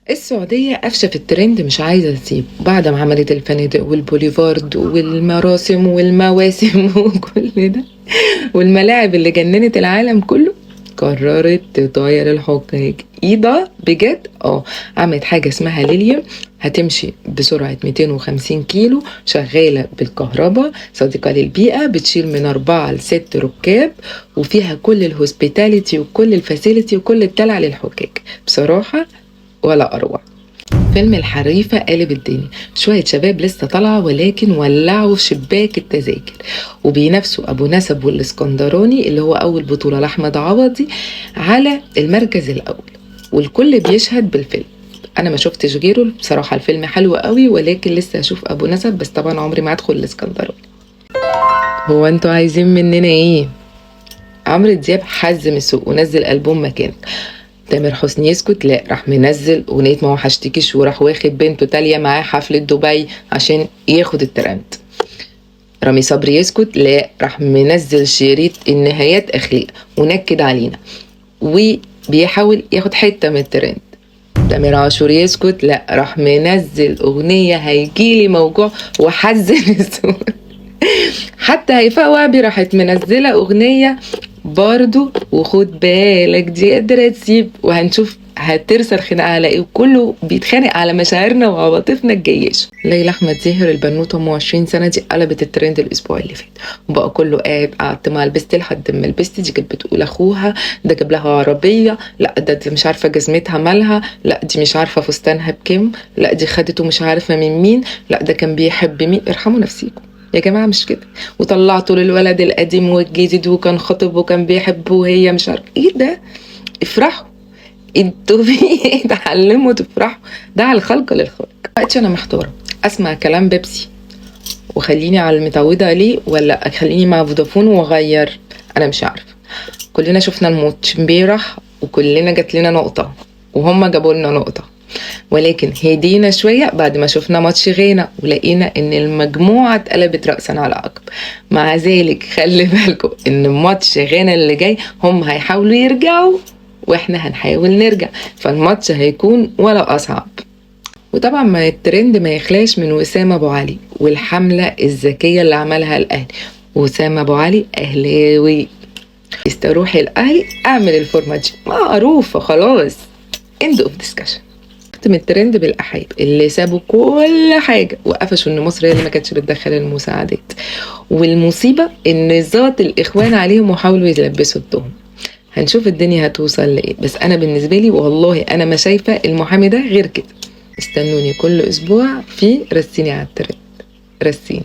السعودية قافشة في الترند مش عايزة تسيب بعد ما عملت الفنادق والبوليفارد والمراسم والمواسم وكل ده والملاعب اللي جننت العالم كله. قررت تطير الحجاج. ايه ده بجد؟ عملت حاجة اسمها ليليوم، هتمشي بسرعة 250 كيلو، شغالة بالكهرباء، صديقة للبيئة، بتشيل من 4 ل6 ركاب، وفيها كل الهوسبيتاليتي وكل الفاسيلتي وكل الدلع للحجاج. بصراحة ولا أروع. فيلم الحريفة قالب الدنيا، شوية شباب لسه طالعة ولكن ولعوا في شباك التذاكر، وبينافسوا أبو نسب والاسكندراني اللي هو أول بطولة لأحمد عوضي على المركز الأول، والكل بيشهد بالفيلم. أنا ما شفتش غيره بصراحة، الفيلم حلو قوي ولكن لسه هشوف أبو نسب، بس طبعا عمري ما أدخل الاسكندراني. هو انتوا عايزين مننا ايه؟ عمرو دياب حزم السوق ونزل ألبوم مكانك. تامر حسني يسكت؟ لا، راح منزل اغنيه ما وحشتكيش، وراح واخد بنته تالية معاه حفله دبي عشان ياخد الترند. رامي صبري يسكت؟ لا، راح منزل شريط النهايات اخلاق ونكد علينا وبيحاول ياخد حته من الترند. تامر عاشور يسكت؟ لا، راح منزل اغنيه هيجيلي موجوع وحزن السوق. حتى هيفاء وهبي راحت منزله اغنيه برضو وخد بالك دي قادرة تسيب، وهنشوف هترسل خناقة على ايه، وكله بيتخانق على مشاعرنا وعواطفنا الجيش. ليلى احمد زاهر البنوته ام 20 سنه دي قلبت الترند الاسبوع اللي فات، وبقى كله قعدت مع البست لحد ما البست دي كانت بتقول اخوها ده جاب لها عربيه، لا ده دي مش عارفه جزمتها مالها، لا دي مش عارفه فستانها بكام، لا دي خدته مش عارفه من مين، لا ده كان بيحب مين. ارحموا نفسيكم يا جماعة، مش كده. وطلعتوا للولد القديم والجديد وكان خطب وكان بيحب وهي مش عارف ايه ده. افرحوا انتوا في ايه؟ اتعلموا تفرحوا، ده على الخلق للخلق. دلوقتي انا محتارة اسمع كلام بيبسي وخليني على المتعودة عليه، ولا اخليني مع فودافون واغير. انا مش عارفة. كلنا شفنا الماتش امبارح وكلنا جات لنا نقطة وهم جابوا لنا نقطة، ولكن هدينا شوية بعد ما شفنا ماتش غانا ولقينا ان المجموعة اتقلبت رأسا على عقب. مع ذلك خلي بالكم ان ماتش غانا اللي جاي هم هيحاولوا يرجعوا واحنا هنحاول نرجع، فالماتش هيكون ولا اصعب. وطبعا ما الترند ما يخلاش من وسام ابو علي والحملة الذكية اللي عملها الاهلي. وسام ابو علي اهلاوي، استروحي الاهلي اعمل الفورمة دي معروفة خلاص. end of discussion. من الترند بالاحايب اللي سابوا كل حاجه وقفشوا ان مصر هي اللي ما كانتش بتدخل المساعدات، والمصيبه ان ذات الاخوان عليهم وحاولوا يلبسوا التهم. هنشوف الدنيا هتوصل لايه، بس انا بالنسبه لي والله انا ما شايفه المحامي ده غير كده. استنوني كل اسبوع في رسيني على الترند. رسيني.